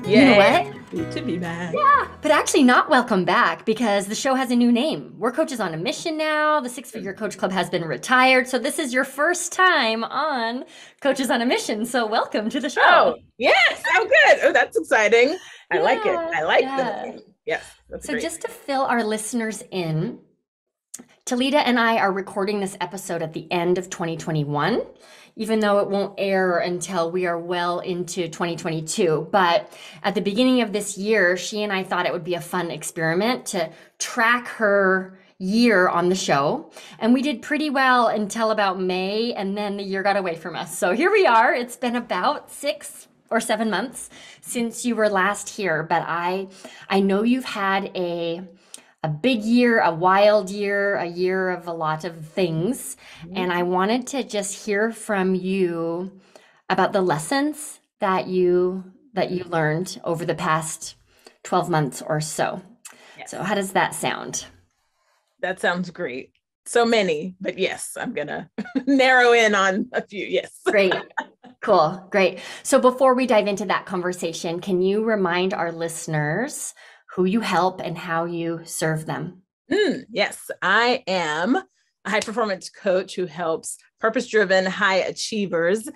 You know what? Good to be back. Yeah, but actually not welcome back because the show has a new name. We're Coaches on a Mission now. The Six Figure Coach Club has been retired. So this is your first time on Coaches on a Mission. So welcome to the show. Oh, yes. Oh, good. Oh, that's exciting. I like it. Yeah, I like yeah. the name. Yes, that's So great. just to fill our listeners in, Talita and I are recording this episode at the end of 2021, even though it won't air until we are well into 2022. But at the beginning of this year, she and I thought it would be a fun experiment to track her year on the show. And we did pretty well until about May, and then the year got away from us. So here we are. It's been about 6 or 7 months since you were last here, but I know you've had a big year, a wild year, a year of a lot of things. And I wanted to just hear from you about the lessons that you learned over the past 12 months or so. Yes. So how does that sound? That sounds great. So many, but yes, I'm going to narrow in on a few. Yes. Great. Cool. Great. So before we dive into that conversation, can you remind our listeners who you help and how you serve them? Yes, I am a high performance coach who helps purpose-driven high achievers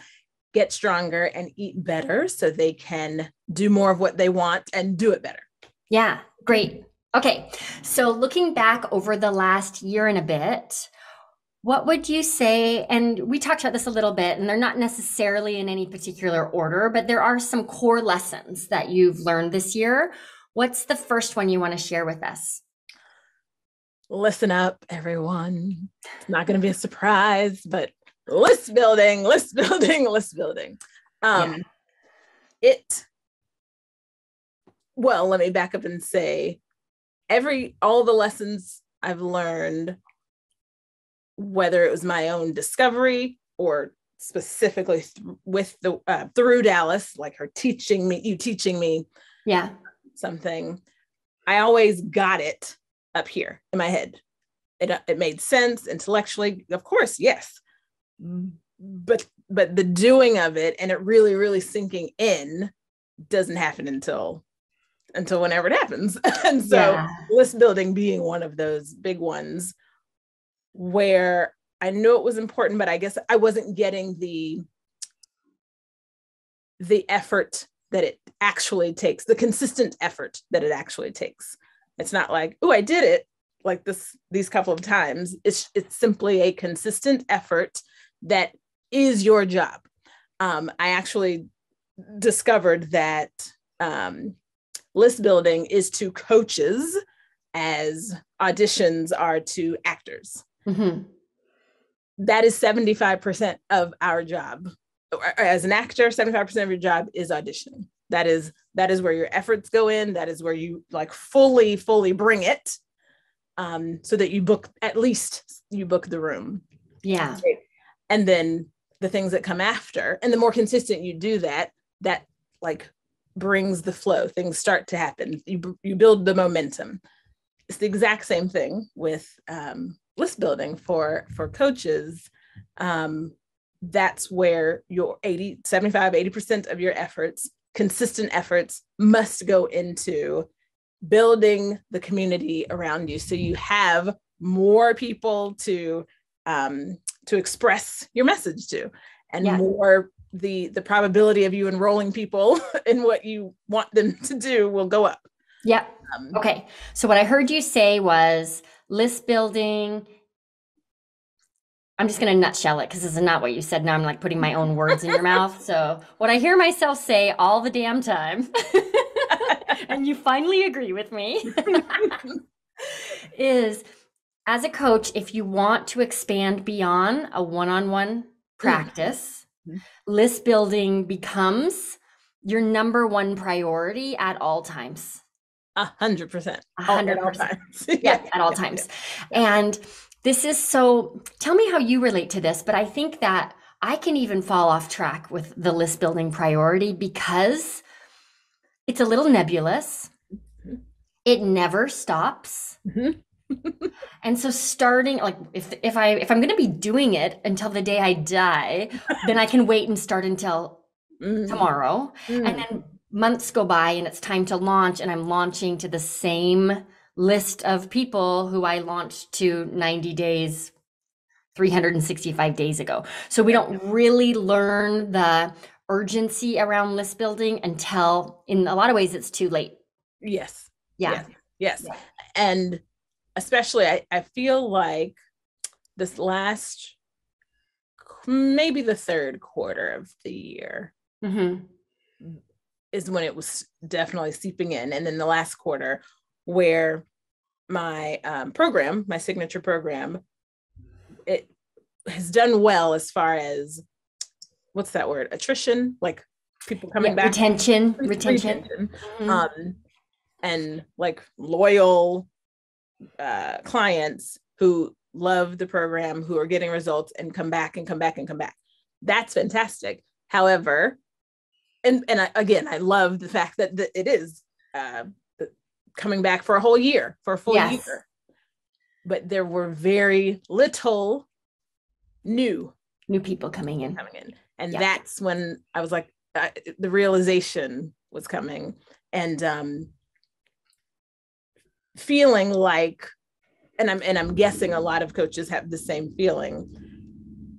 get stronger and eat better so they can do more of what they want and do it better. Yeah, great. Okay, so looking back over the last year and a bit, what would you say, and we talked about this a little bit, and they're not necessarily in any particular order, but there are some core lessons that you've learned this year. What's the first one you want to share with us? Listen up, everyone. It's not going to be a surprise, but list building. Well, let me back up and say, all the lessons I've learned, whether it was my own discovery or specifically through Dallas, like you teaching me. Yeah. Something, I always got it up here in my head. It made sense intellectually, of course, yes. But the doing of it and it really, really sinking in doesn't happen until whenever it happens. And so list building being one of those big ones where I knew it was important, but I guess I wasn't getting the effort that it actually takes, the consistent effort that it actually takes. It's not like, oh, I did it like these couple of times. It's simply a consistent effort that is your job. I actually discovered that list building is to coaches as auditions are to actors. Mm-hmm. That is 75% of our job. As an actor, 75% of your job is auditioning. That is where your efforts go in. That is where you like fully bring it, so that you book the room. Yeah. And then the things that come after, and the more consistent you do that like brings the flow. Things start to happen. You build the momentum. It's the exact same thing with list building for coaches. That's where your 80% of your efforts, consistent efforts, must go into building the community around you. So you have more people to express your message to, and more the probability of you enrolling people in what you want them to do will go up. Yeah. Okay. So what I heard you say was list building. I'm just going to nutshell it because this is not what you said. Now I'm like putting my own words in your mouth. So what I hear myself say all the damn time, and you finally agree with me, is as a coach, if you want to expand beyond a one-on-one practice, list building becomes your number one priority at all times. 100%. 100%. Yeah, at all times. And this is so, tell me how you relate to this, but I think that I can even fall off track with the list building priority because it's a little nebulous. It never stops. And so starting, like if I'm going to be doing it until the day I die, then I can wait and start until tomorrow. And then months go by and it's time to launch, and I'm launching to the same list of people who I launched to 90 days, 365 days ago. So we don't really learn the urgency around list building until, in a lot of ways, it's too late. Yes. Yeah. Yes. And especially, I feel like this last, maybe the third quarter of the year is when it was definitely seeping in. And then the last quarter, where my program, my signature program, it has done well as far as, what's that word? Attrition, like people coming back. Retention. And like loyal clients who love the program, who are getting results and come back and come back and come back. That's fantastic. However, and I love the fact that it is coming back for a whole year, for a full year. But there were very little new people coming in. And that's when I was like, the realization was coming, and feeling like, and I'm guessing a lot of coaches have the same feeling,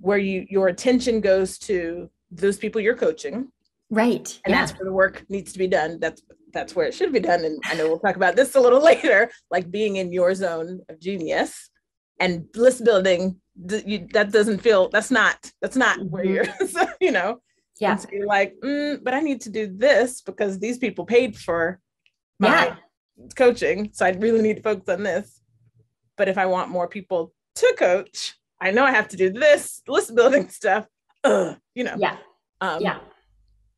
where your attention goes to those people you're coaching. Right. And that's where the work needs to be done. That's where it should be done. And I know we'll talk about this a little later, like being in your zone of genius. And list building, that doesn't feel, that's not where you're, so, you know. Yeah. So you're like, but I need to do this because these people paid for my coaching. So I really need to focus on this. But if I want more people to coach, I know I have to do this list building stuff, you know.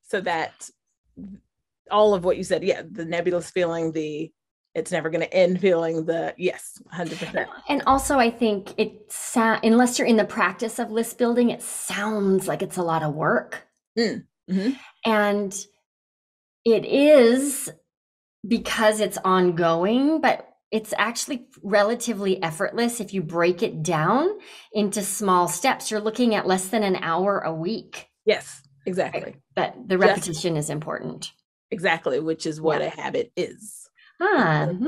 So that all of what you said, the nebulous feeling, the it's never going to end feeling, the yes, 100%. And also I think unless you're in the practice of list building, it sounds like it's a lot of work. And it is, because it's ongoing, but it's actually relatively effortless if you break it down into small steps. You're looking at less than an hour a week. Yes, exactly. Right? But the repetition is important. Exactly, which is what a habit is. From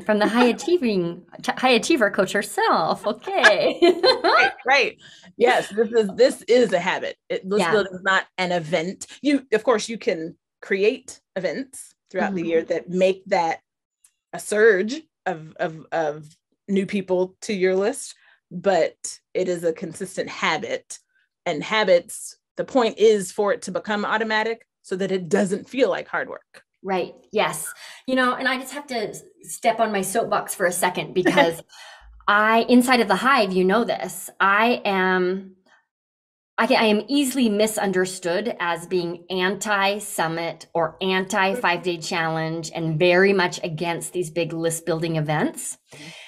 the high achiever coach herself. Okay. right. Yes, this is a habit. List building is not an event. Of course, you can create events throughout the year that make that a surge of new people to your list, but it is a consistent habit. And habits, the point is for it to become automatic so that it doesn't feel like hard work. Right. Yes. And I just have to step on my soapbox for a second, because inside of the hive, this, I am easily misunderstood as being anti-summit or anti-5-day challenge and very much against these big list building events.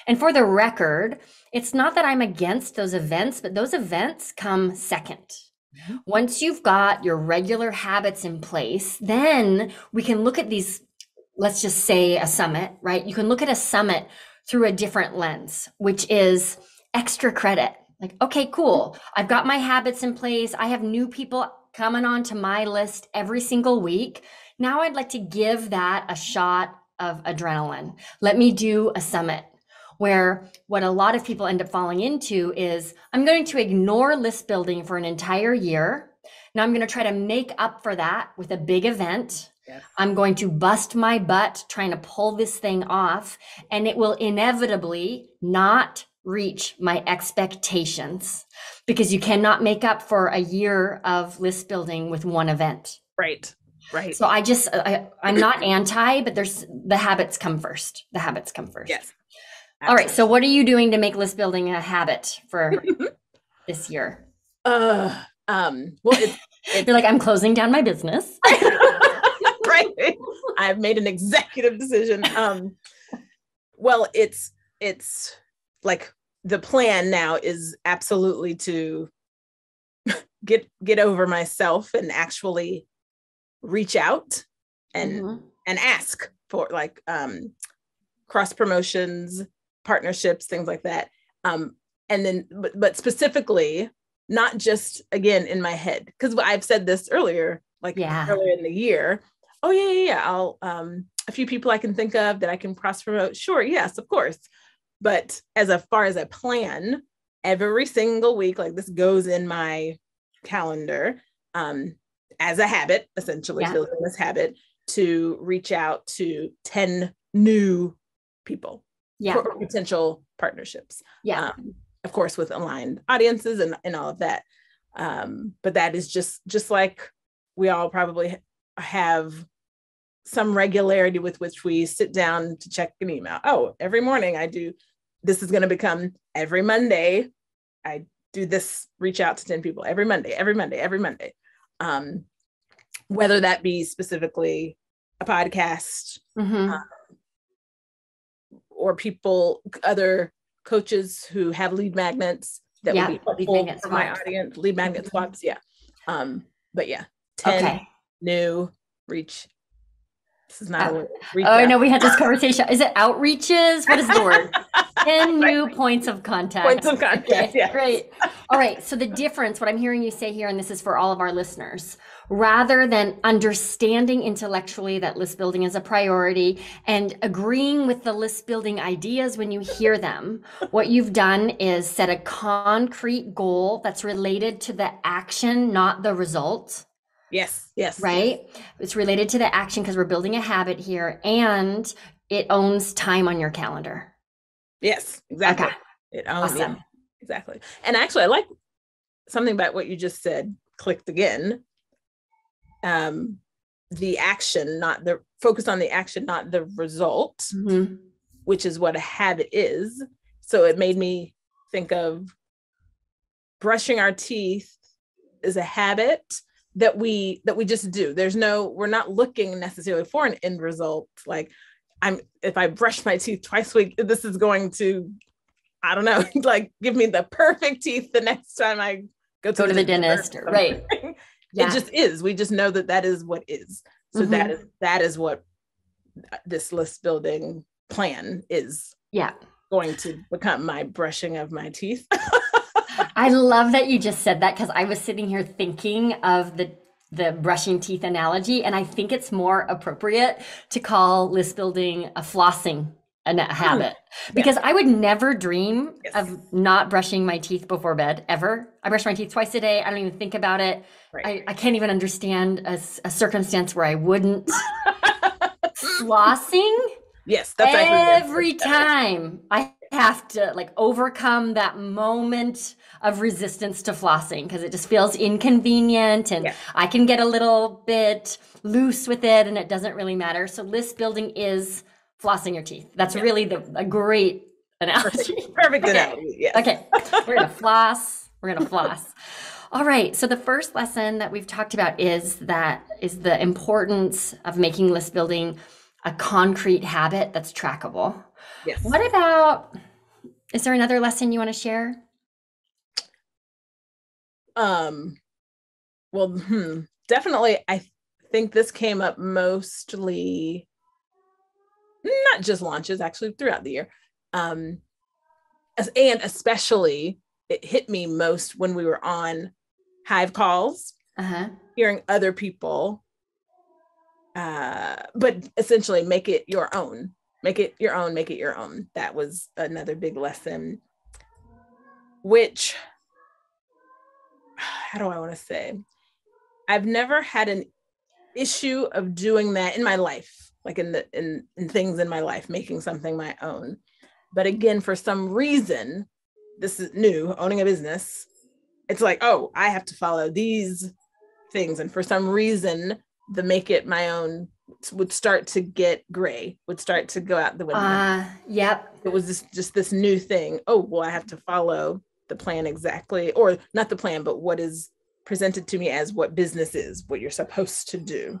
And for the record, it's not that I'm against those events, but those events come second. Once you've got your regular habits in place, then we can look at these, let's just say a summit, right? You can look at a summit through a different lens, which is extra credit. Like, okay, cool. I've got my habits in place. I have new people coming onto my list every single week. Now I'd like to give that a shot of adrenaline. Let me do a summit, where what a lot of people end up falling into is, I'm going to ignore list building for an entire year. Now I'm going to try to make up for that with a big event. Yes. I'm going to bust my butt trying to pull this thing off, and it will inevitably not reach my expectations, because you cannot make up for a year of list building with one event. Right. So I'm not anti, but the habits come first. Yes. Absolutely. All right. So what are you doing to make list building a habit for this year? Well, you're like, I'm closing down my business. Right. I've made an executive decision. Well, it's like the plan now is absolutely to get over myself and actually reach out and ask for like cross promotions, partnerships, things like that. And then, but specifically, not just again in my head, because I've said this earlier, earlier in the year. Oh yeah. I'll, a few people I can think of that I can cross promote. Sure. Yes, of course. But as far as a plan, every single week, like this goes in my calendar, as a habit, essentially building this habit to reach out to 10 new people for potential partnerships. Of course, with aligned audiences and all of that. But that is just like we all probably have some regularity with which we sit down to check an email. Oh, every morning I do. This is going to become every Monday. I do this, reach out to 10 people every Monday. Whether that be specifically a podcast, or people, other coaches who have lead magnets that would be helpful for my audience, lead magnet swaps. But 10 new reach. This is not a word. I know we had this conversation. Is it outreaches? What is the word? 10 new points of contact. Points of contact, okay, great. All right, so the difference, what I'm hearing you say here, and this is for all of our listeners, rather than understanding intellectually that list building is a priority and agreeing with the list building ideas when you hear them, what you've done is set a concrete goal that's related to the action, not the result. Yes. Right? It's related to the action because we're building a habit here, and it owns time on your calendar. Yes, exactly. Okay. It owns, awesome. Exactly. And actually, I like something about what you just said, clicked again. The action, focus on the action, not the result, which is what a habit is. So it made me think of brushing our teeth is a habit that we just do. We're not looking necessarily for an end result. Like if I brush my teeth twice a week, this is going to, I don't know, like give me the perfect teeth the next time I go to the dentist. Right. It just is. We just know that is what is. So that is what this list building plan is. Going to become my brushing of my teeth. I love that you just said that, because I was sitting here thinking of the brushing teeth analogy, and I think it's more appropriate to call list building a flossing habit, because I would never dream of not brushing my teeth before bed, ever. I brush my teeth twice a day. I don't even think about it. Right. I can't even understand a circumstance where I wouldn't. Flossing? Yes, that's every time I have to overcome that moment of resistance to flossing, because it just feels inconvenient, and I can get a little bit loose with it, and it doesn't really matter. So list building is flossing your teeth. That's really a great analogy. Perfect analogy. Yes. Okay. We're gonna floss. All right. So the first lesson that we've talked about is the importance of making list building a concrete habit that's trackable. Yes. What about, is there another lesson you want to share? Well, definitely. I think this came up mostly, not just launches, actually throughout the year. And especially it hit me most when we were on Hive calls, hearing other people, but essentially make it your own. Make it your own. That was another big lesson, which, how do I want to say? I've never had an issue of doing that in my life, like in things in my life, making something my own. But again, for some reason, this is new, owning a business. It's like, oh, I have to follow these things. And for some reason, the make it my own would start to get gray, would start to go out the window. Yep. It was just this new thing. Oh, well, I have to follow the plan exactly, or not the plan, but what is presented to me as what business is, what you're supposed to do.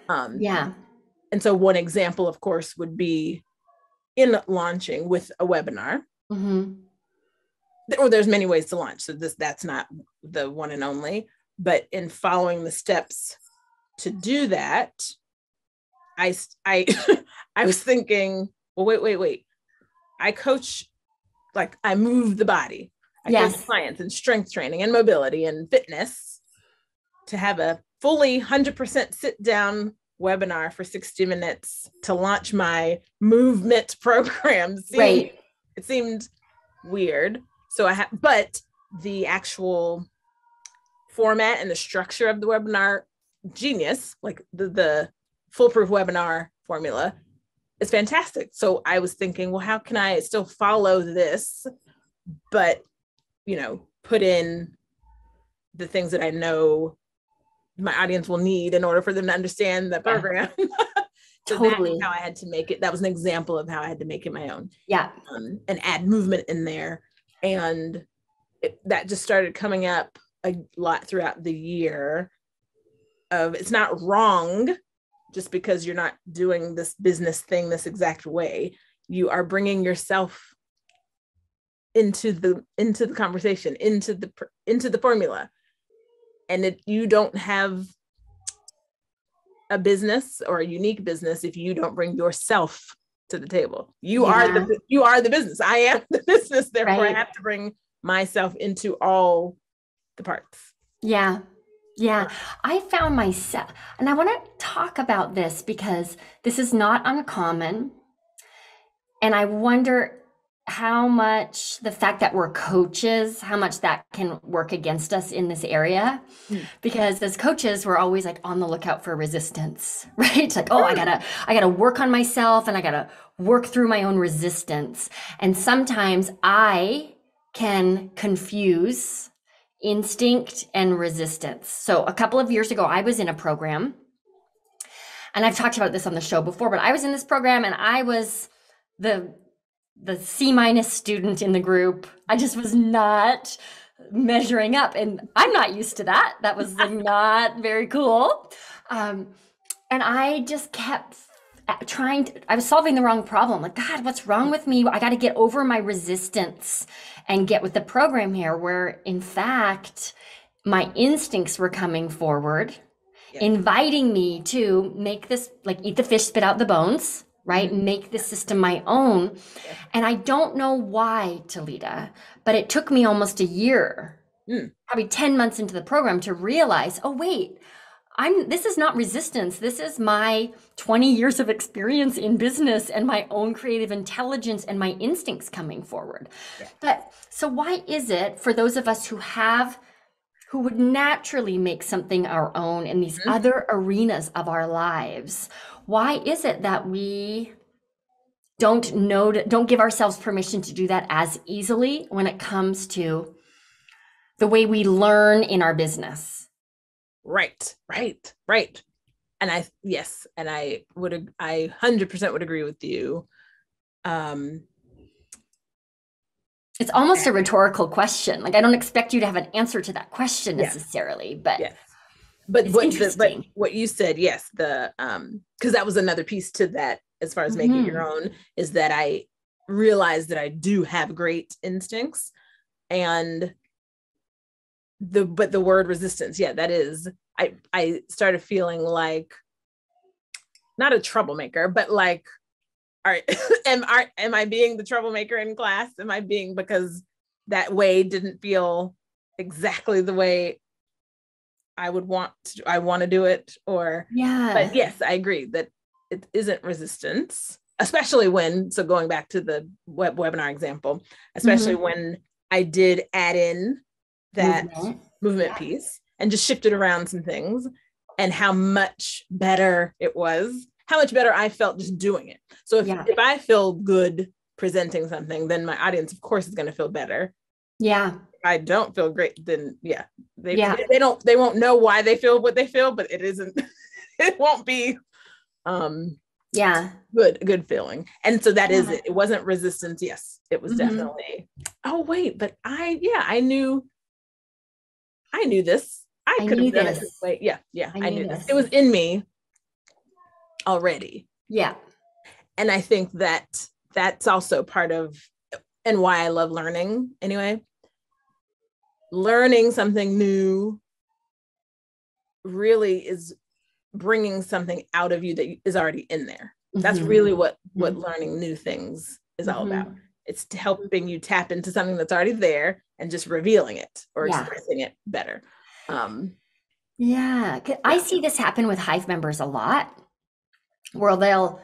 And so one example, of course, would be in launching with a webinar. Or there's many ways to launch. So that's not the one and only, but in following the steps to do that, I was thinking, well, wait. I coach, like I move the body. I coach clients in strength training and mobility and fitness. To have a fully 100% sit down webinar for 60 minutes to launch my movement program. Right. It seemed weird. So but the actual format and the structure of the webinar, genius, like the foolproof webinar formula is fantastic. So I was thinking, well, how can I still follow this, but, put in the things that I know my audience will need in order for them to understand the program. So Totally. that's how I had to make it. That was an example of how I had to make it my own. Yeah. And add movement in there. And that just started coming up a lot throughout the year of, it's not wrong just because you're not doing this business thing this exact way. You are bringing yourself into the conversation, into the formula. And you don't have a business or a unique business if you don't bring yourself to the table. You are the business. I am the business. Therefore, right. I have to bring myself into all the parts. Yeah. Yeah. I found myself, and I want to talk about this because this is not uncommon. And I wonder how much the fact that we're coaches, how much that can work against us in this area. Because as coaches, we're always like on the lookout for resistance, right? It's like, oh, I gotta work on myself and I gotta work through my own resistance. And sometimes I can confuse instinct and resistance. So a couple of years ago, I was in a program, and I've talked about this on the show before, but I was in this program and I was the C- student in the group. I just was not measuring up, and I'm not used to that. That was not very cool. And I just kept I was solving the wrong problem. Like, God, what's wrong with me? I got to get over my resistance and get with the program here, where in fact, my instincts were coming forward, inviting me to make this, like, eat the fish, spit out the bones, right? Make this system my own. And I don't know why, Talita, but it took me almost a year, probably 10 months into the program, to realize, oh, wait, this is not resistance. This is my 20 years of experience in business and my own creative intelligence and my instincts coming forward. But so why is it, for those of us who would naturally make something our own in these other arenas of our lives, why is it that we don't give ourselves permission to do that as easily when it comes to the way we learn in our business? Right. And I 100% would agree with you. It's almost a rhetorical question. Like, I don't expect you to have an answer to that question necessarily, but what you said, yes, because that was another piece to that, as far as making your own, is that I realized that I do have great instincts, and the word resistance, that is, I started feeling like, not a troublemaker, but like, all right, am I being the troublemaker in class? Am I being, because that way didn't feel exactly the way I want to do it, or but yes, I agree that it isn't resistance, especially when, so going back to the webinar example, especially when I did add in that movement piece and just shifted around some things, and how much better it was, how much better I felt just doing it. So if I feel good presenting something, then my audience, of course, is going to feel better. If I don't feel great, then they won't know why they feel what they feel, but it won't be good feeling. And so that is it. It wasn't resistance. Yes, it was definitely, oh wait, but I knew this. I could have done it this way. I knew this. It was in me already. And I think that's also part of, and why I love learning anyway. Learning something new really is bringing something out of you that is already in there. That's really what learning new things is all about. It's helping you tap into something that's already there and just revealing it or expressing it better. I see this happen with Hive members a lot. where they'll,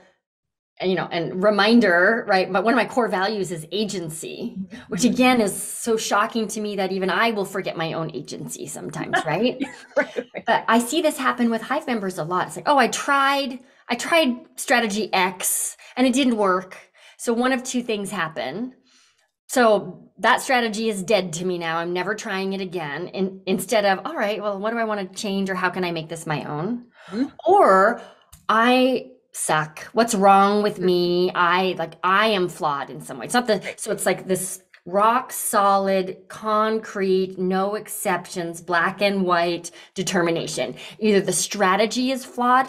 and reminder, right? But one of my core values is agency, which again is so shocking to me that even I will forget my own agency sometimes, right? Right. But I see this happen with Hive members a lot. It's like, oh, I tried strategy X and it didn't work. So one of two things happen. So that strategy is dead to me now. I'm never trying it again. And instead of, all right, well, what do I want to change, or how can I make this my own? Or I suck. What's wrong with me? I am flawed in some way. It's not so it's like this rock solid, concrete, no exceptions, black and white determination. Either the strategy is flawed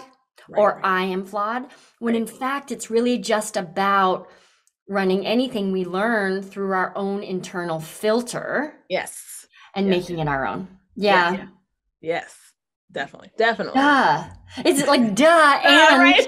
or I am flawed, when in fact, it's really just about running anything we learn through our own internal filter. Yes. And making it our own. Yeah. Yes. Definitely. Definitely. Duh. It's like, duh. And, right.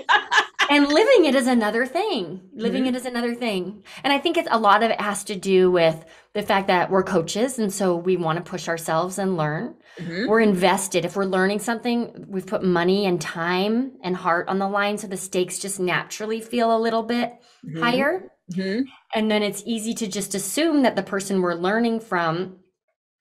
and living it is another thing. Living it is another thing. And I think a lot of it has to do with the fact that we're coaches. And so we want to push ourselves and learn. We're invested. If we're learning something, we've put money and time and heart on the line. So the stakes just naturally feel a little bit higher. And then it's easy to just assume that the person we're learning from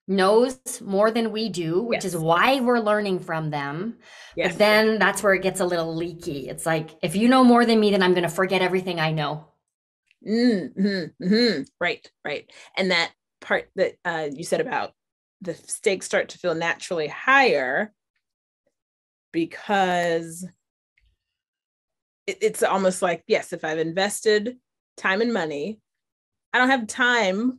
knows more than we do, which is why we're learning from them. But then that's where it gets a little leaky. It's like, if you know more than me, then I'm going to forget everything I know. Right. And that part that you said about the stakes start to feel naturally higher, because it's almost like, yes, if I've invested time and money, I don't have time.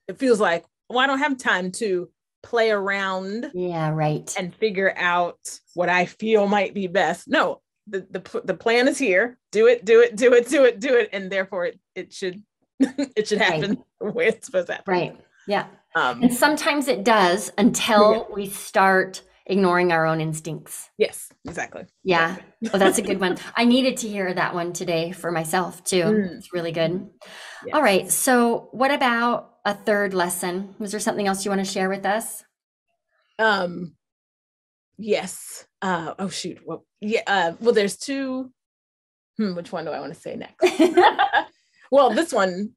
It feels like, well, I don't have time to play around. Yeah, right. And figure out what I feel might be best. No, the plan is here. Do it. And therefore it should happen the way it's supposed to happen. Right. Yeah. And sometimes it does until we start ignoring our own instincts. Yes, exactly. Yeah. Exactly. Well, that's a good one. I needed to hear that one today for myself too. It's really good. Yes. All right. So what about a third lesson? Was there something else you want to share with us? Yes. Oh shoot. Well, well, there's two. Which one do I want to say next? Well, this one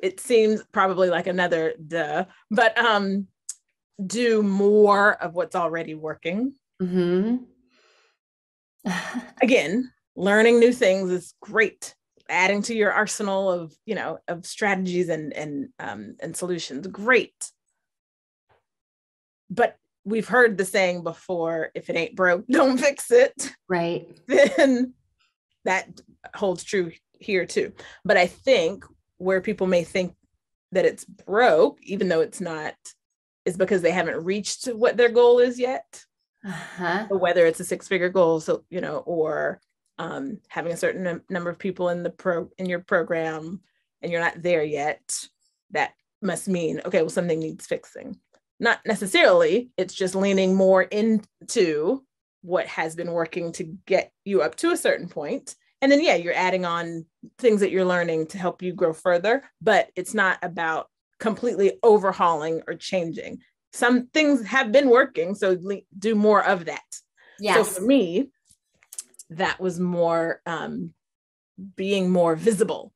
it seems probably like another duh, but do more of what's already working. Again, learning new things is great. Adding to your arsenal of, of strategies and solutions, great. But we've heard the saying before, if it ain't broke, don't fix it. Right. Then that holds true here too. But I think where people may think that it's broke, even though it's not, is because they haven't reached what their goal is yet. Whether it's a 6-figure goal, so, or having a certain number of people in your program and you're not there yet, that must mean, okay, well, something needs fixing. Not necessarily, it's just leaning more into what has been working to get you up to a certain point. And then, you're adding on things that you're learning to help you grow further, but it's not about completely overhauling or changing. Some things have been working, so do more of that. Yes. So for me, that was more being more visible.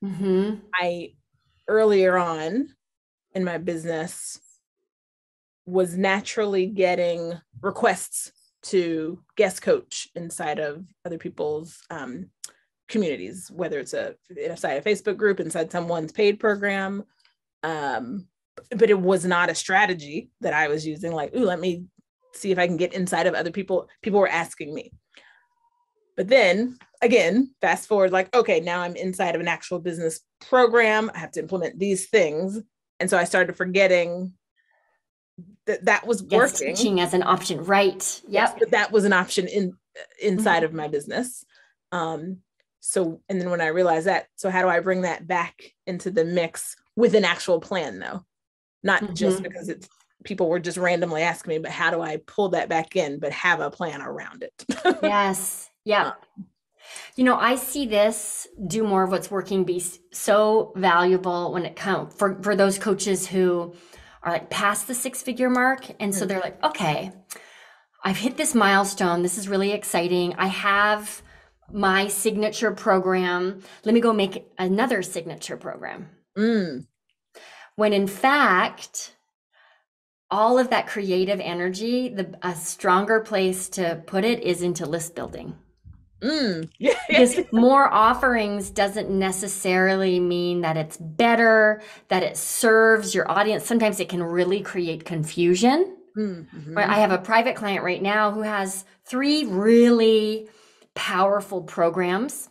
I, earlier on in my business, was naturally getting requests to guest coach inside of other people's communities, whether it's inside a Facebook group, inside someone's paid program. But it was not a strategy that I was using, like, ooh, let me see if I can get inside of other people. People were asking me. But then again, fast forward, like, okay, now I'm inside of an actual business program. I have to implement these things. And so I started forgetting that was working. Teaching as an option, right? Yep. Yes, but that was an option inside of my business. So, and then when I realized that, so how do I bring that back into the mix with an actual plan though? Not just because people were just randomly asking me, but how do I pull that back in, but have a plan around it? Yes. Yeah. I see this do more of what's working be so valuable when it comes for those coaches who are like past the 6-figure mark. And so they're like, okay, I've hit this milestone. This is really exciting. I have my signature program. Let me go make another signature program. When in fact, all of that creative energy, a stronger place to put it is into list building. Yeah. Because more offerings doesn't necessarily mean that it's better, that it serves your audience. Sometimes it can really create confusion. Right? I have a private client right now who has 3 really powerful programs,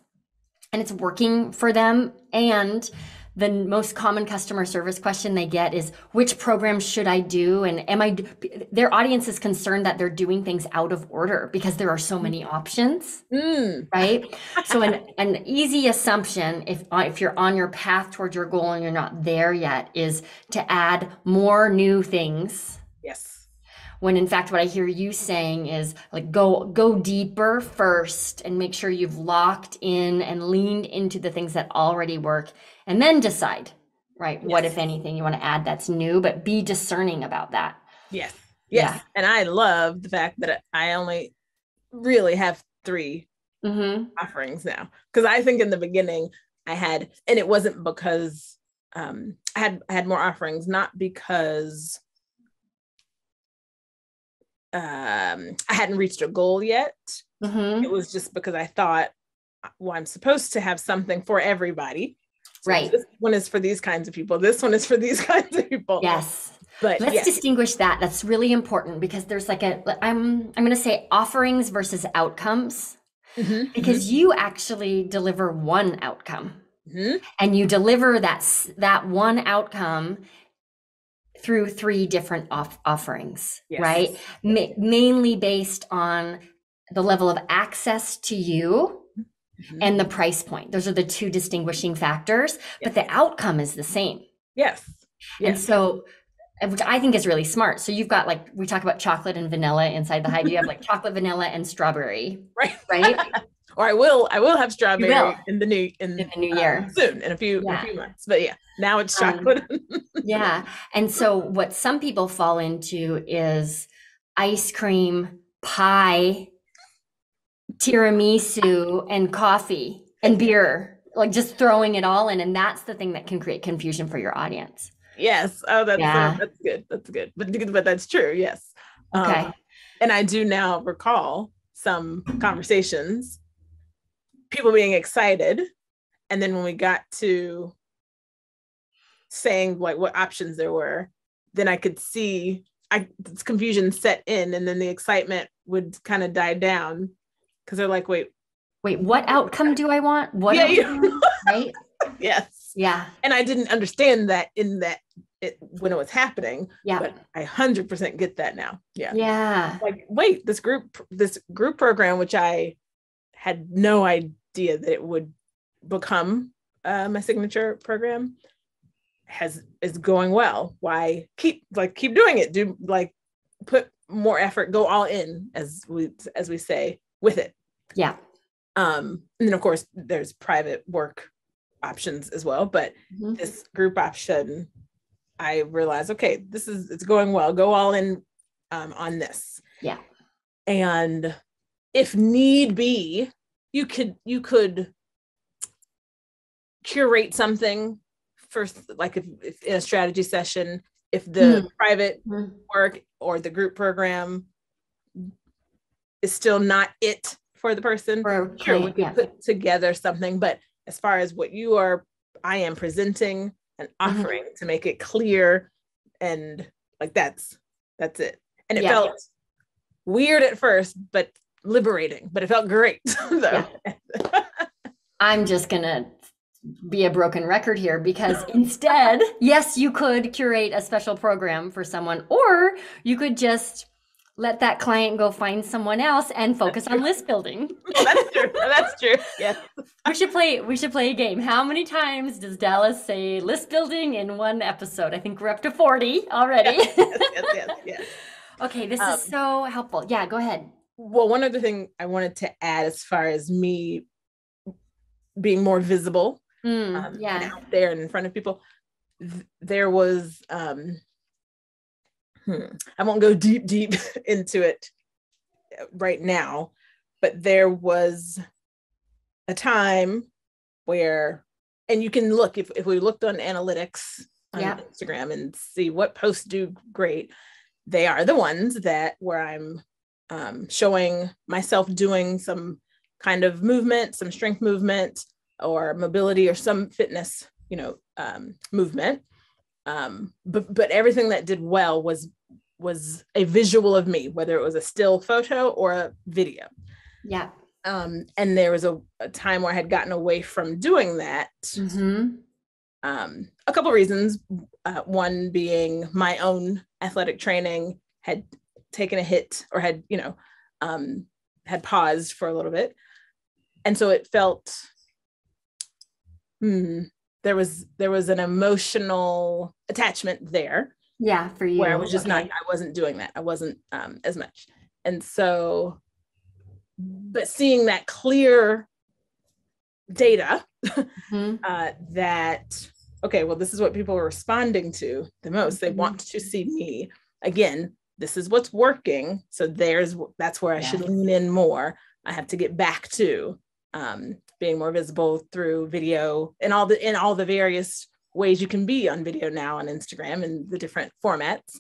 and it's working for them. And the most common customer service question they get is, which program should I do? And their audience is concerned that they're doing things out of order because there are so many options, right? So an easy assumption, if you're on your path towards your goal and you're not there yet, is to add more new things. Yes. When in fact, what I hear you saying is like, go deeper first and make sure you've locked in and leaned into the things that already work, and then decide, right? Yes. What, if anything, you want to add that's new, but be discerning about that. Yes. Yes. Yeah. And I love the fact that I only really have 3 offerings now. Because I think in the beginning I had, and it wasn't because I had more offerings, not because I hadn't reached a goal yet. It was just because I thought, well, I'm supposed to have something for everybody. So right. This one is for these kinds of people. This one is for these kinds of people. Yes. But let's distinguish that. That's really important, because there's like I'm going to say offerings versus outcomes, because you actually deliver one outcome, and you deliver that one outcome through 3 different offerings, right? Mainly based on the level of access to you and the price point. Those are the 2 distinguishing factors, but the outcome is the same. Yes. And so, which I think is really smart. So you've got, like, we talk about chocolate and vanilla inside the hive. You have like chocolate, vanilla, and strawberry, right? Or I will have strawberry in the new year soon, in a few months. But yeah, now it's chocolate. Yeah. And so what some people fall into is ice cream, pie, tiramisu, and coffee and beer, like just throwing it all in. And that's the thing that can create confusion for your audience. Yes. Oh, that's good. That's good. But that's true. Yes. Okay. And I do now recall some conversations, people being excited. And then when we got to saying like what options there were, then I could see confusion set in, and then the excitement would kind of die down, because they're like, wait, what outcome do I want? What? Right? Yes. Yeah. And I didn't understand that when it was happening. Yeah. But I 100% get that now. Yeah. Yeah. Like, wait, this group program, which I had no idea that it would become my signature program, is going well. Why keep doing it? Do put more effort, go all in, as we say, with it. Yeah. And then of course there's private work options as well, but this group option, I realized, okay, it's going well. Go all in on this. Yeah. And if need be, you could curate something for, like, if in a strategy session, if the private work or the group program is still not it for the person, sure, we could put together something. But as far as what I am presenting and offering, to make it clear, and like that's it. And it felt weird at first, but liberating, but it felt great. I'm just gonna be a broken record here, because instead, yes, you could curate a special program for someone, or you could just let that client go find someone else and focus on list building. That's true. Yeah. We should play a game. How many times does Dallas say list building in one episode? I think we're up to 40 already. Yes. Okay, this is so helpful. Yeah, go ahead. Well, one other thing I wanted to add, as far as me being more visible, and out there and in front of people, there was I won't go deep into it, right now, but there was a time where, and you can look, if we looked on analytics on Instagram and see what posts do great, they are the ones that where I'm showing myself doing some kind of movement, some strength movement or mobility or some fitness, movement. But everything that did well was a visual of me, whether it was a still photo or a video. Yeah. And there was a time where I had gotten away from doing that. Mm-hmm. A couple of reasons. One being my own athletic training had taken a hit or had paused for a little bit. And so it felt, there was an emotional attachment there. Yeah, for you. Where I was just I wasn't doing that. I wasn't as much. And so, but seeing that clear data that, okay, well, this is what people are responding to the most. They want to see me. Again, this is what's working. So that's where I should lean in more. I have to get back to being more visible through video and all the various ways you can be on video now on Instagram and the different formats.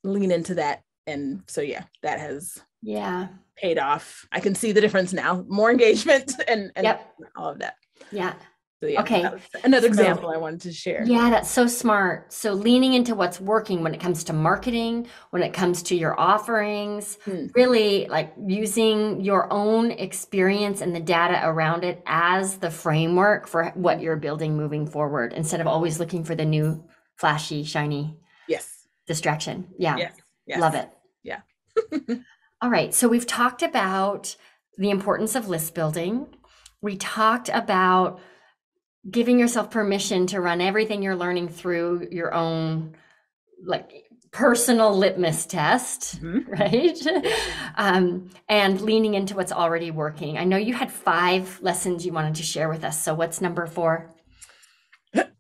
Lean into that. And so, that has paid off. I can see the difference now, more engagement and all of that. Yeah. So, okay. Another example I wanted to share. Yeah, that's so smart. So leaning into what's working when it comes to marketing, when it comes to your offerings, really like using your own experience and the data around it as the framework for what you're building moving forward, instead of always looking for the new flashy, shiny distraction. Yeah. Yes. Love it. Yeah. All right. So we've talked about the importance of list building. We talked about giving yourself permission to run everything you're learning through your own like personal litmus test, right? And leaning into what's already working. I know you had 5 lessons you wanted to share with us. So what's number 4?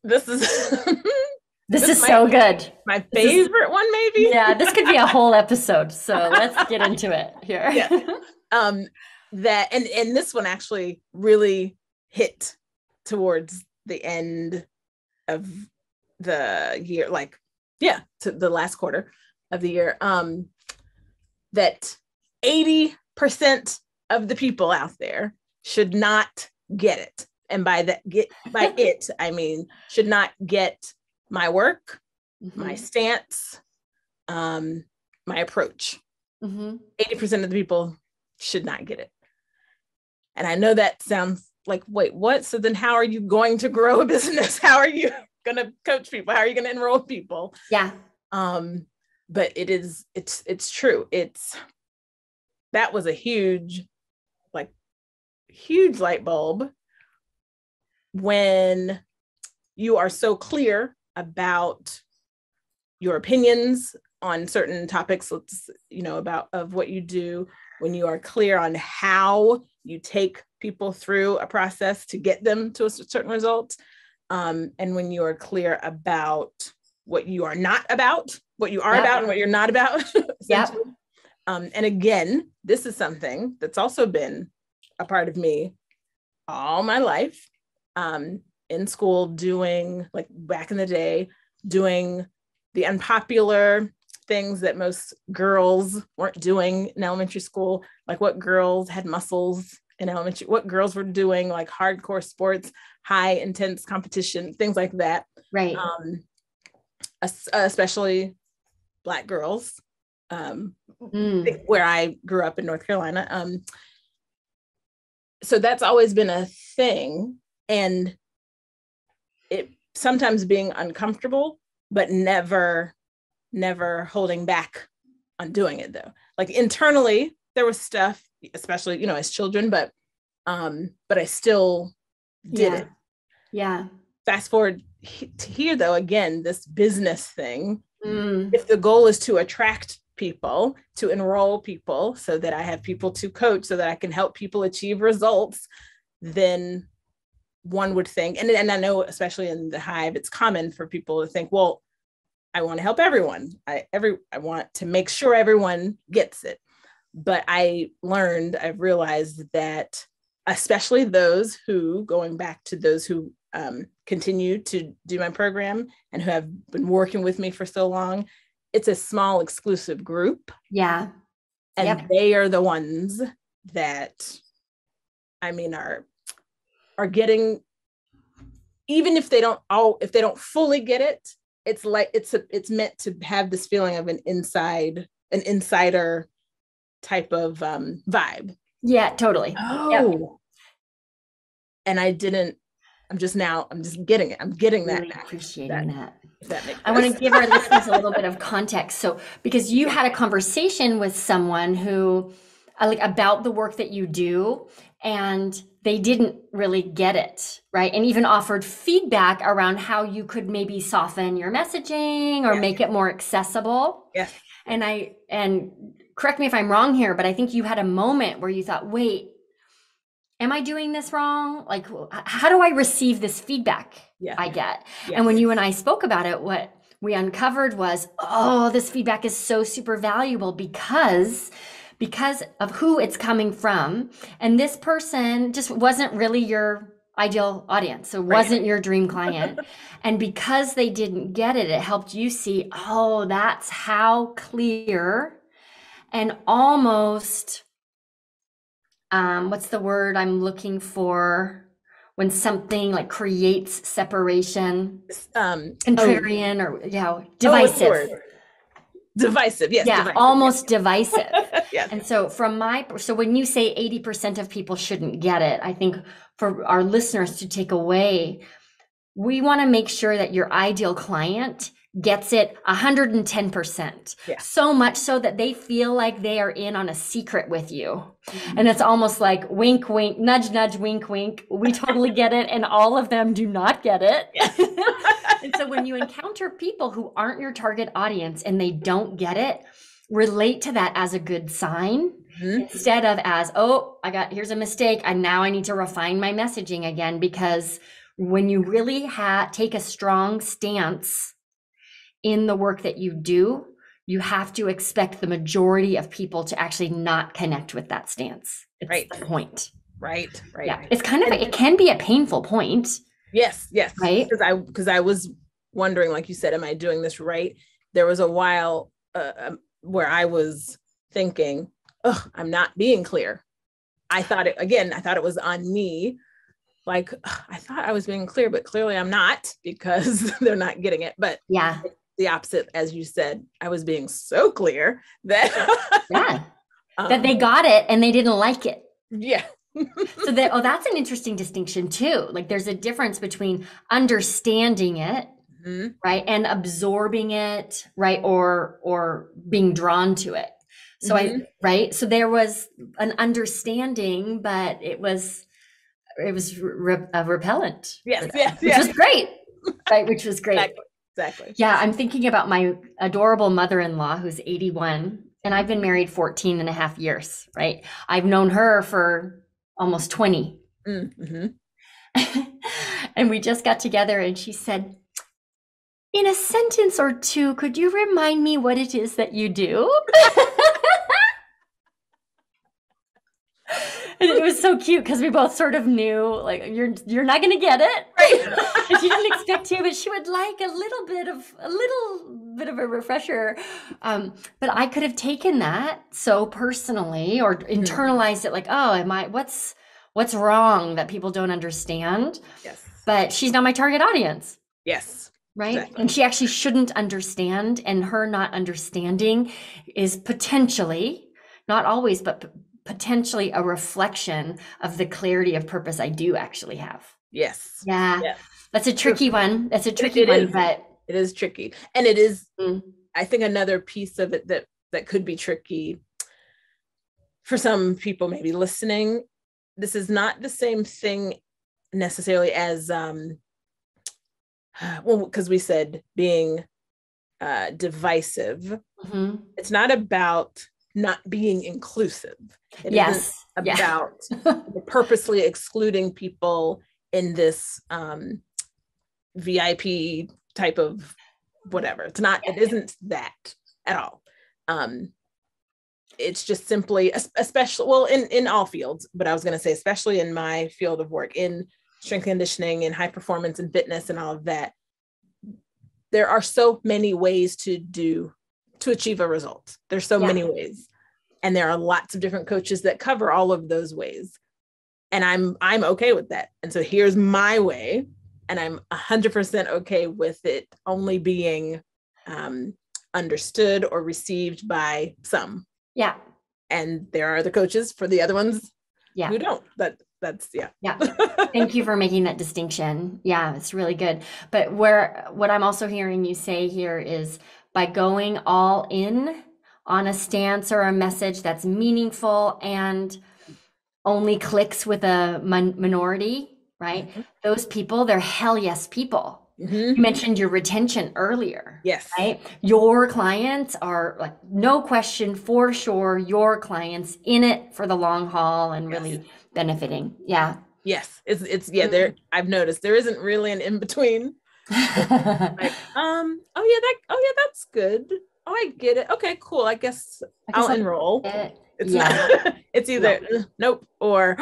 This is so good. My favorite one, maybe. Yeah, this could be a whole episode. So let's get into it here. That and this one actually really hit towards the end of the year, to the last quarter of the year, that 80% of the people out there should not get it. And by it, I mean, should not get my work, my stance, my approach. 80% of the people should not get it. And I know that sounds like, wait, what? So then how are you going to grow a business? How are you going to coach people? How are you going to enroll people? Yeah. But it's true. That was a huge light bulb when you are so clear about your opinions on certain topics, of what you do, when you are clear on how you take people through a process to get them to a certain result. And when you are clear about what you are not about, what you are about and what you're not about. And again, this is something that's also been a part of me all my life. In school, doing, like back in the day, doing the unpopular things that most girls weren't doing in elementary school, like what girls had muscles in elementary, what girls were doing, like hardcore sports, high intense competition, things like that. Right. Especially Black girls, where I grew up in North Carolina. So that's always been a thing, and it sometimes being uncomfortable, but never holding back on doing it though. Like internally, there was stuff, especially, as children, but I still did it. Yeah. Fast forward to here though, again, this business thing, if the goal is to attract people, to enroll people so that I have people to coach, so that I can help people achieve results, then one would think, and I know especially in the Hive, it's common for people to think, well, I want to help everyone. I want to make sure everyone gets it. But I've realized that especially those who, going back to those who continue to do my program and who have been working with me for so long, it's a small exclusive group. Yeah. And they are the ones that, I mean, are getting, even if they don't fully get it, it's like, it's meant to have this feeling of an insider type of vibe. Yeah, totally. Oh, Yep. And I'm just getting it. I'm getting Really that. appreciating that. If that makes sense. I want to give our listeners a little bit of context. So, because you had a conversation with someone who, like, about the work that you do, and they didn't really get it, right? And even offered feedback around how you could maybe soften your messaging or make it more accessible. Yes. And correct me if I'm wrong here, but I think you had a moment where you thought, wait, am I doing this wrong? Like, how do I receive this feedback I get? Yes. And when you and I spoke about it, what we uncovered was, oh, this feedback is so super valuable because of who it's coming from. And this person just wasn't really your ideal audience. So it wasn't your dream client. And because they didn't get it, it helped you see, oh, that's how clear and almost, what's the word I'm looking for when something like creates separation? Contrarian or divisive. Divisive, yes. Yeah, divisive. almost divisive. Yes. And so so when you say 80% of people shouldn't get it, I think for our listeners to take away, we want to make sure that your ideal client gets it 110%. Yeah. So much so that they feel like they are in on a secret with you. Mm-hmm. And it's almost like wink, wink, nudge, nudge, wink, wink. We totally get it. And all of them do not get it. Yes. And so when you encounter people who aren't your target audience and they don't get it, relate to that as a good sign. Mm-hmm. Instead of as, oh, here's a mistake. And now I need to refine my messaging again, because when you really take a strong stance in the work that you do, you have to expect the majority of people to actually not connect with that stance. It's the point. Right. Yeah. It's kind of, it can be a painful point. Yes. Right. Because I was wondering, like you said, am I doing this right? There was a while where I was thinking, oh, I'm not being clear. I thought it was on me. Like, I thought I was being clear, but clearly I'm not, because they're not getting it. But yeah, the opposite, as you said, I was being so clear that that they got it and they didn't like it. Yeah. So that's an interesting distinction too. Like, there's a difference between understanding it, mm-hmm. right, and absorbing it, right, or being drawn to it. So mm-hmm. So there was an understanding, but it was repellent. Yes. Which was great, right? Which was great. Exactly. Yeah, I'm thinking about my adorable mother-in-law who's 81, and I've been married 14 and a half years, right? I've known her for almost 20. Mm-hmm. And we just got together and she said, in a sentence or two, could you remind me what it is that you do? And it was so cute because we both sort of knew, like, you're not going to get it. Right. And she didn't expect to, but she would like a little bit of a refresher. But I could have taken that so personally or internalized it, like, oh, what's wrong that people don't understand? Yes. But she's not my target audience. Yes. Right. Exactly. And she actually shouldn't understand. And her not understanding is potentially, not always, but potentially a reflection of the clarity of purpose I do actually have. Yes. Yeah. Yes. That's a tricky one. That's a tricky one, but it is tricky. And it is, I think, another piece of it that could be tricky for some people maybe listening. This is not the same thing necessarily as, because we said being divisive. Mm-hmm. It's not about not being inclusive. It isn't about purposely excluding people in this VIP type of whatever. It's not, it isn't that at all. it's just simply, especially, well, in all fields, but I was going to say, especially in my field of work, in strength conditioning and high performance and fitness and all of that, there are so many ways to achieve a result. There's so many ways. And there are lots of different coaches that cover all of those ways. And I'm okay with that. And so here's my way. And I'm 100% okay with it only being understood or received by some. Yeah. And there are the coaches for the other ones who don't. That's. Thank you for making that distinction. Yeah, it's really good. But what I'm also hearing you say here is by going all in on a stance or a message that's meaningful and only clicks with a minority, right? Mm-hmm. Those people, they're hell yes people. Mm-hmm. You mentioned your retention earlier. Yes. Right? Your clients are like, no question, for sure, your clients in it for the long haul and really benefiting. Yeah. Yes. It's there. I've noticed there isn't really an in between. Like, that's good. Oh, I get it. Okay, cool. I guess I'll enroll. It's not, it's either nope or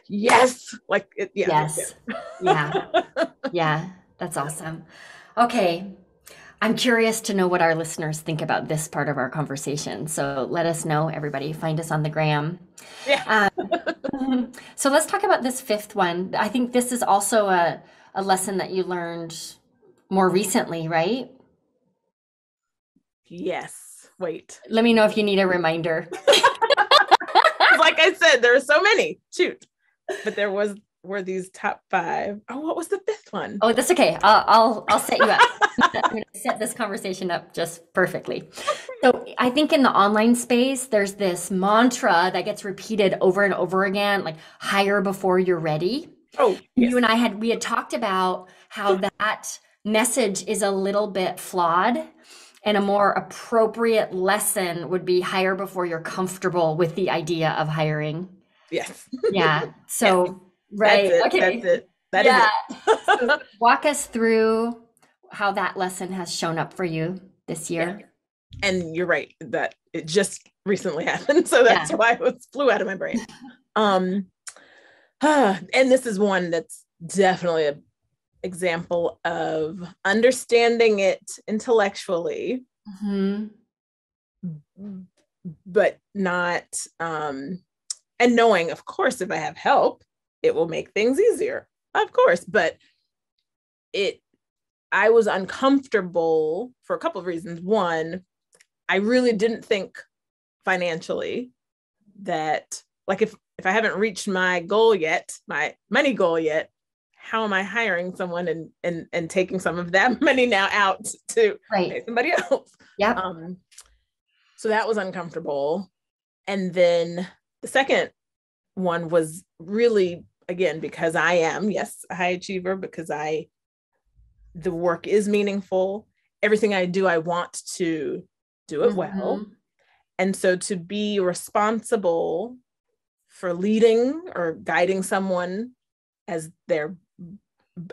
yes. Like it, yes. Yeah. That's awesome. Okay. I'm curious to know what our listeners think about this part of our conversation. So let us know, everybody. Find us on the gram. Yeah. So let's talk about this fifth one. I think this is also a lesson that you learned more recently, right? Yes. Wait. Let me know if you need a reminder. Like I said, there are so many. Shoot. But were these top 5. Oh, what was the 5th one? Oh, that's okay. I'll set you up. I'm going to set this conversation up just perfectly. So I think in the online space, there's this mantra that gets repeated over and over again, like hire before you're ready. Oh, yes. You and we had talked about how that message is a little bit flawed, and a more appropriate lesson would be hire before you're comfortable with the idea of hiring. Yes. Yeah. So, right. That's it. That is it. So walk us through how that lesson has shown up for you this year. Yeah. And you're right that it just recently happened. So that's why it flew out of my brain. And this is one that's definitely an example of understanding it intellectually, but not, and knowing, of course, if I have help, it will make things easier, of course. But I was uncomfortable for a couple of reasons. One, I really didn't think financially that, like, if I haven't reached my goal yet, my money goal yet, how am I hiring someone and taking some of that money now out to pay somebody else? Yeah. So that was uncomfortable. And then the second one was really, again, because I am, yes, a high achiever, because the work is meaningful. Everything I do, I want to do it well. And so to be responsible for leading or guiding someone as their,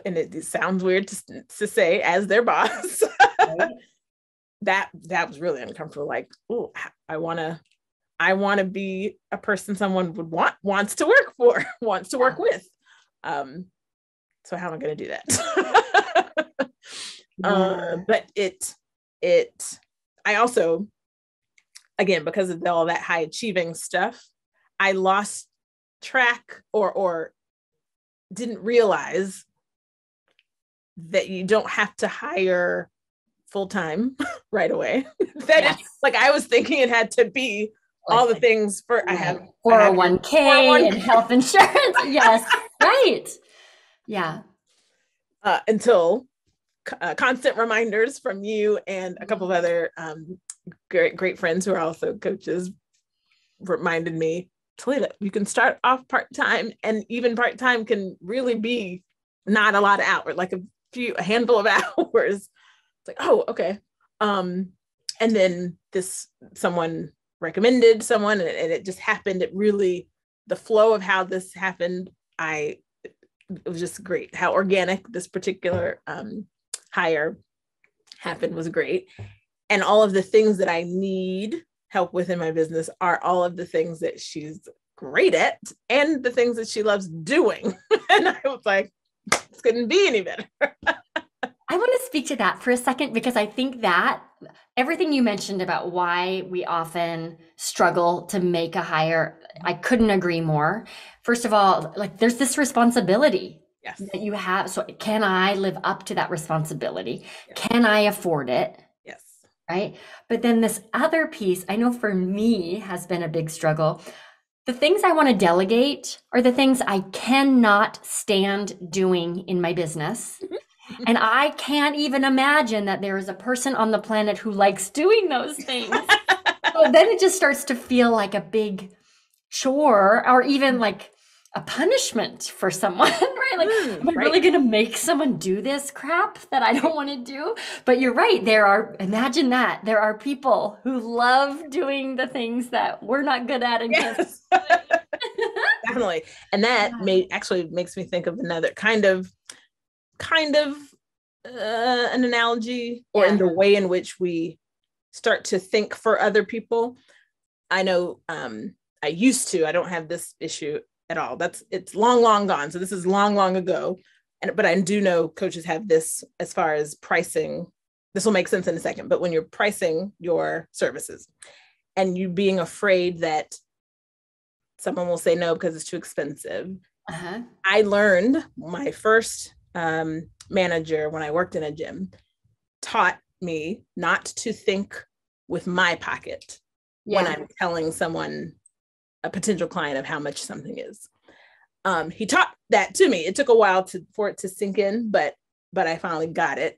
and it sounds weird to say, as their boss, that was really uncomfortable. Like, oh, I want to be a person someone wants to work for, wants to work with. So how am I going to do that? But I also, again, because of all that high achieving stuff, I lost track or didn't realize that you don't have to hire full-time right away. Like I was thinking it had to be all the things for, I have 401k and health insurance. Yes. Right. Yeah. Until constant reminders from you and a couple of other great friends who are also coaches reminded me, Talita, you can start off part-time, and even part-time can really be not a lot of hours, like a handful of hours. It's like, oh, okay. And then someone recommended someone, and it just happened. It really, the flow of how this happened, it was just great. How organic this particular hire happened was great. And all of the things that I need help with in my business are all of the things that she's great at and the things that she loves doing. And I was like, this couldn't be any better. I want to speak to that for a second, because I think that everything you mentioned about why we often struggle to make a hire, I couldn't agree more. First of all, like, there's this responsibility that you have. So can I live up to that responsibility? Yes. Can I afford it? Yes. Right. But then this other piece, I know for me, has been a big struggle. The things I want to delegate are the things I cannot stand doing in my business. And I can't even imagine that there is a person on the planet who likes doing those things. So then it just starts to feel like a big chore, or even like a punishment for someone, right? Like, am I really going to make someone do this crap that I don't want to do? But you're right. Imagine that. There are people who love doing the things that we're not good at. And yes. Definitely. And that actually makes me think of another kind of an analogy, or in the way in which we start to think for other people. I know I used to, I don't have this issue at all. It's long, long gone. So this is long, long ago. But I do know coaches have this as far as pricing. This will make sense in a second, but when you're pricing your services and you being afraid that someone will say no because it's too expensive. I learned my first manager, when I worked in a gym, taught me not to think with my pocket when I'm telling someone, a potential client, of how much something is. He taught that to me. It took a while for it to sink in, but I finally got it,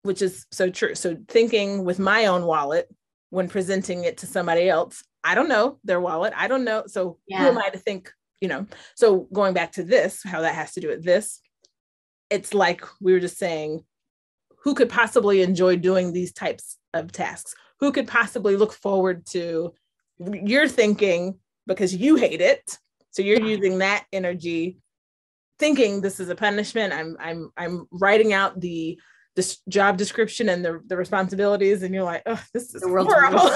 which is so true. So thinking with my own wallet when presenting it to somebody else, I don't know their wallet. I don't know. So who am I to think, so going back to this, how that has to do with this, it's like we were just saying, who could possibly enjoy doing these types of tasks? Who could possibly look forward to, you're thinking because you hate it. So you're using that energy thinking this is a punishment. I'm writing out this job description and the responsibilities. And you're like, oh, this is horrible.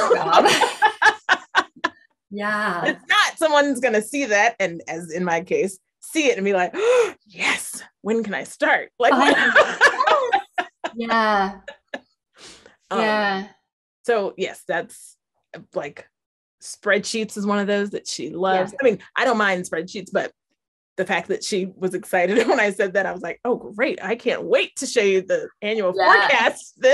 Yeah. It's not. Someone's going to see that. And as in my case, see it and be like, oh, yes, when can I start? Like, yeah. So yes, that's like, spreadsheets is one of those that she loves. I mean, I don't mind spreadsheets, but the fact that she was excited when I said that, I was like, oh, great. I can't wait to show you the annual forecast.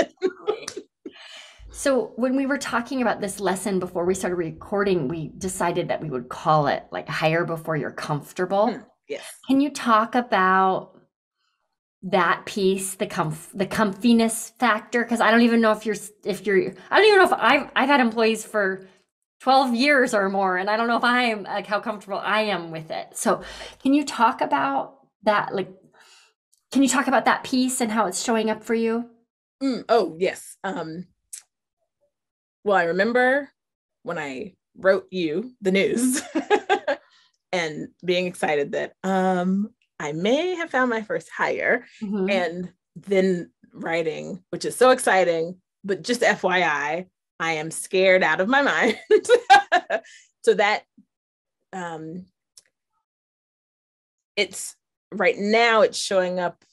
So when we were talking about this lesson before we started recording, we decided that we would call it like hire before you're comfortable. Yes. Can you talk about that piece, the comfiness factor? Because I don't even know if I've had employees for 12 years or more, and I don't know if I'm like how comfortable I am with it. So can you talk about that? Like, can you talk about that piece and how it's showing up for you? Oh, yes. Well, I remember when I wrote you the news and being excited that I may have found my first hire, and then writing, which is so exciting, but just FYI, I am scared out of my mind. So that it's right now, it's showing up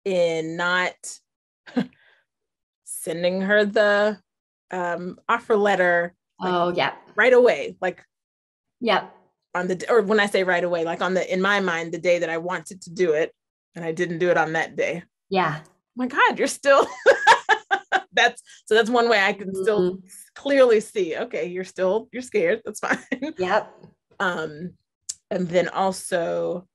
in not sending her the offer letter. Right away. Like, or when I say right away, like in my mind, the day that I wanted to do it and I didn't do it on that day. Yeah. Oh my God, you're still, that's one way I can still clearly see, okay, you're scared. That's fine. Yep. And then also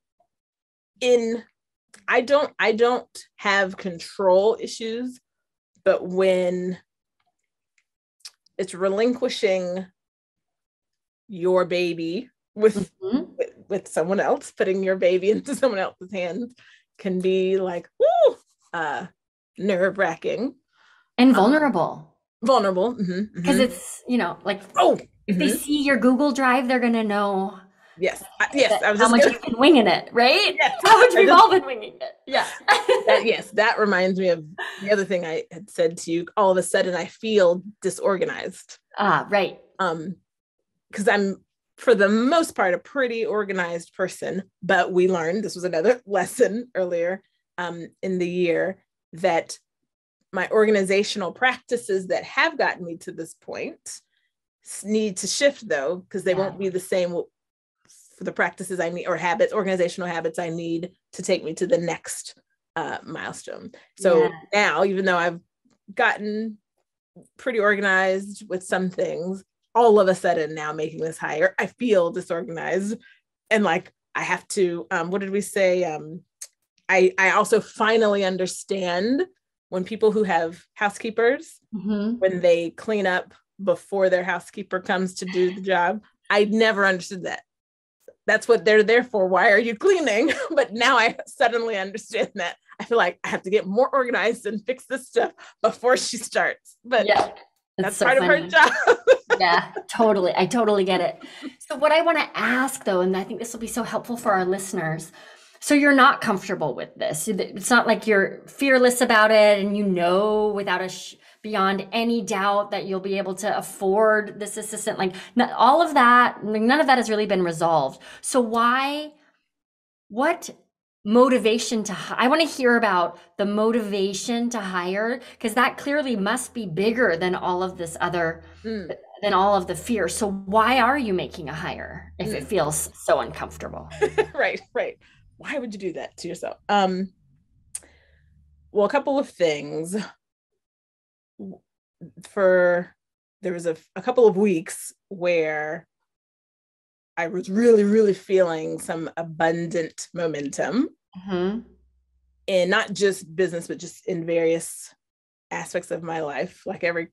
I don't have control issues, but when it's relinquishing your baby with someone else, putting your baby into someone else's hands can be like, nerve-wracking. And vulnerable. Vulnerable. Because it's, like, if they see your Google Drive, they're going to know Yes. Yes. I was How just much gonna, you've been winging it, right? yes. How much I we've just- all been winging it. Yeah. yes, that reminds me of the other thing I had said to you. All of a sudden I feel disorganized. Right. Because I'm, for the most part, a pretty organized person, but we learned, this was another lesson earlier in the year, that my organizational practices that have gotten me to this point need to shift, though, because they won't be the same for the practices I need, or habits, organizational habits I need to take me to the next milestone. So now, even though I've gotten pretty organized with some things, all of a sudden now making this hire, I feel disorganized. And like, I have to, what did we say? I also finally understand when people who have housekeepers, when they clean up before their housekeeper comes to do the job. I never understood that. That's what they're there for. Why are you cleaning? But now I suddenly understand that. I feel like I have to get more organized and fix this stuff before she starts. But that's so part funny. Of her job. Yeah, totally. I totally get it. So what I want to ask, though, and I think this will be so helpful for our listeners. So you're not comfortable with this. It's not like you're fearless about it and you know without beyond any doubt that you'll be able to afford this assistant. Like all of that, none of that has really been resolved. So what motivation I want to hear about the motivation to hire, because that clearly must be bigger than all of this other, than all of the fear. So why are you making a hire if it feels so uncomfortable? Right. Why would you do that to yourself? Well, a couple of things. There was a couple of weeks where I was really, really feeling some abundant momentum in not just business, but just in various aspects of my life. Like every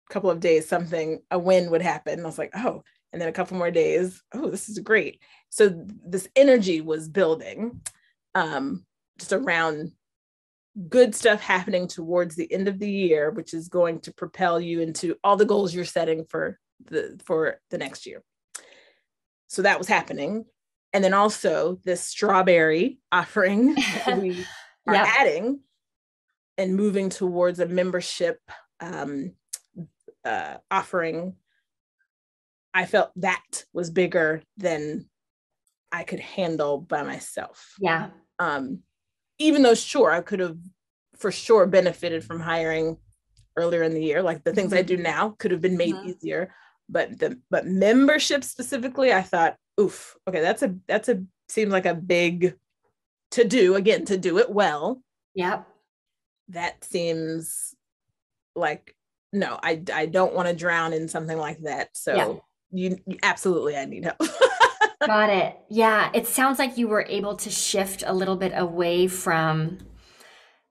couple of days, a win would happen. I was like, oh, and then a couple more days, oh, this is great. So this energy was building just around good stuff happening towards the end of the year, which is going to propel you into all the goals you're setting for the next year. So that was happening. And then also this strawberry offering that we are adding and moving towards a membership offering. I felt that was bigger than I could handle by myself. Yeah. Even though, sure, I could have for sure benefited from hiring earlier in the year. Like the things I do now could have been made easier, but membership specifically, I thought, oof, okay, that's a seems like a big to do, again, to do it well. Yep. That seems like, no, I don't want to drown in something like that. So you absolutely, I need help. Got it. Yeah. It sounds like you were able to shift a little bit away from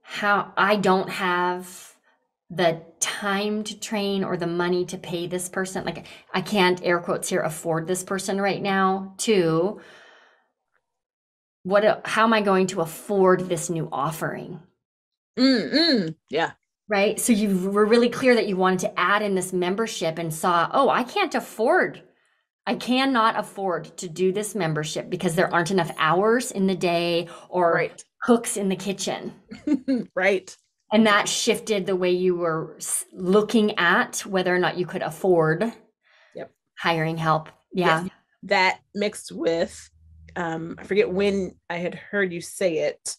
how I don't have the time to train or the money to pay this person. Like I can't, air quotes here, afford this person right now, to how am I going to afford this new offering? Yeah. Right. So you were really clear that you wanted to add in this membership and saw, oh, I cannot afford to do this membership because there aren't enough hours in the day or cooks in the kitchen. Right. And that shifted the way you were looking at whether or not you could afford hiring help. Yeah. Yes. That mixed with, I forget when I had heard you say it,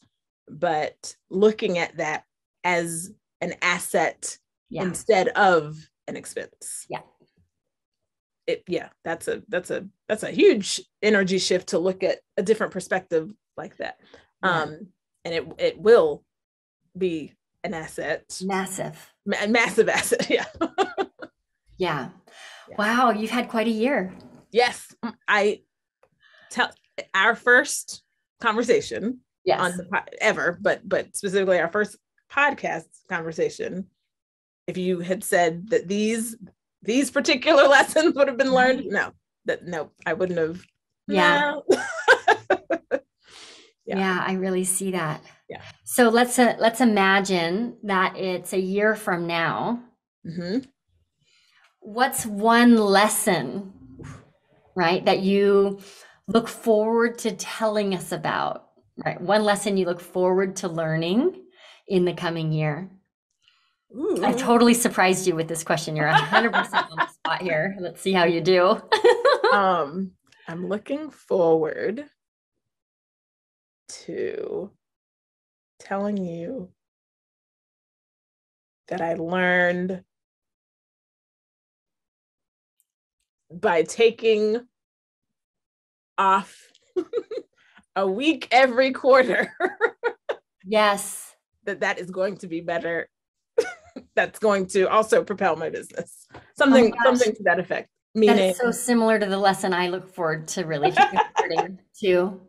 but looking at that as an asset instead of an expense. Yeah. That's a huge energy shift to look at a different perspective like that. And it will be an asset. Massive asset. Yeah. Wow. You've had quite a year. Yes. Our first conversation on ever, but specifically our first podcast conversation. If you had said that these particular lessons would have been learned, no, I wouldn't have. Yeah. No. Yeah, I really see that. Yeah. So let's imagine that it's a year from now. What's one lesson, right, that you look forward to telling us about, right? One lesson you look forward to learning in the coming year. Ooh. I totally surprised you with this question. You're 100% on the spot here. Let's see how you do. I'm looking forward to telling you that I learned by taking off a week every quarter. Yes. that is going to be better. That's going to also propel my business. Something to that effect. Meaning, that is so similar to the lesson I look forward to really starting to.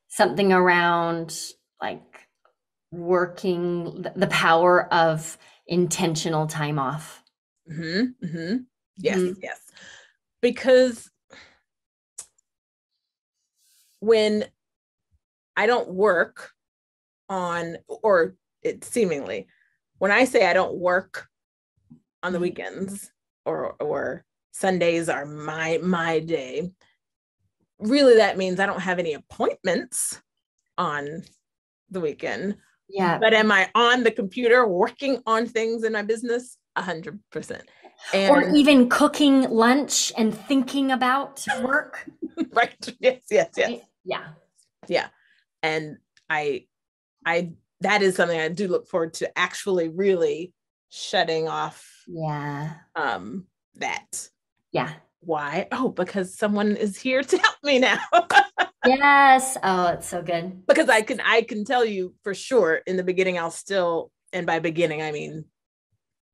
Something around like working the power of intentional time off. Yes, yes. Because when I don't work on, or it seemingly, when I say I don't work on the weekends or Sundays are my day, really that means I don't have any appointments on the weekend. Yeah. But am I on the computer working on things in my business? 100%. Or even cooking lunch and thinking about work. Right. Yes. Right? Yeah. And I that is something I do look forward to, actually really shutting off. Yeah. That. Yeah. Why? Oh, because someone is here to help me now. Yes. Oh, it's so good. Because I can tell you for sure in the beginning, I'll still, and by beginning, I mean,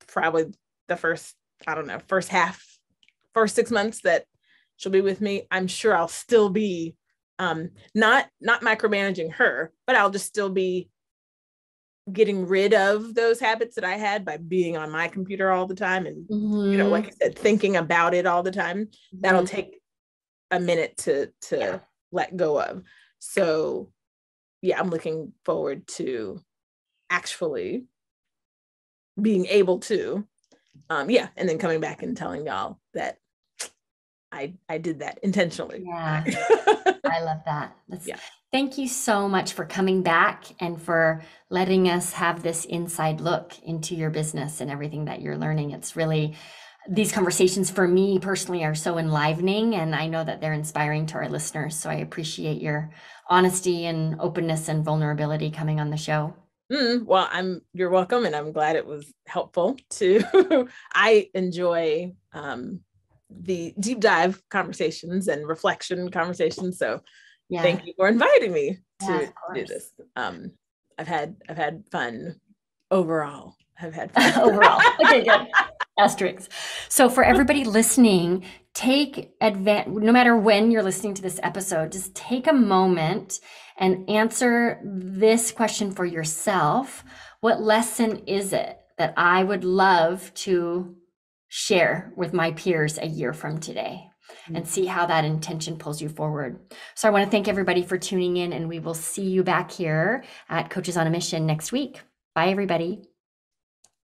probably the first 6 months that she'll be with me, I'm sure I'll still be, not micromanaging her, but I'll just still be getting rid of those habits that I had by being on my computer all the time. And, like I said, thinking about it all the time, that'll take a minute to let go of. So yeah, I'm looking forward to actually being able to, and then coming back and telling y'all that I did that intentionally. Yeah. I love that. Thank you so much for coming back and for letting us have this inside look into your business and everything that you're learning. It's really, these conversations for me personally are so enlivening, and I know that they're inspiring to our listeners. So I appreciate your honesty and openness and vulnerability coming on the show. Well, you're welcome. And I'm glad it was helpful to, I enjoy, the deep dive conversations and reflection conversations. So thank you for inviting me to do this. I've had fun overall. Overall. Okay, good. Asterisks. So for everybody listening, take advantage, no matter when you're listening to this episode, just take a moment and answer this question for yourself. What lesson is it that I would love to share with my peers a year from today? And see how that intention pulls you forward. So I want to thank everybody for tuning in, and we will see you back here at Coaches on a Mission next week. Bye, everybody.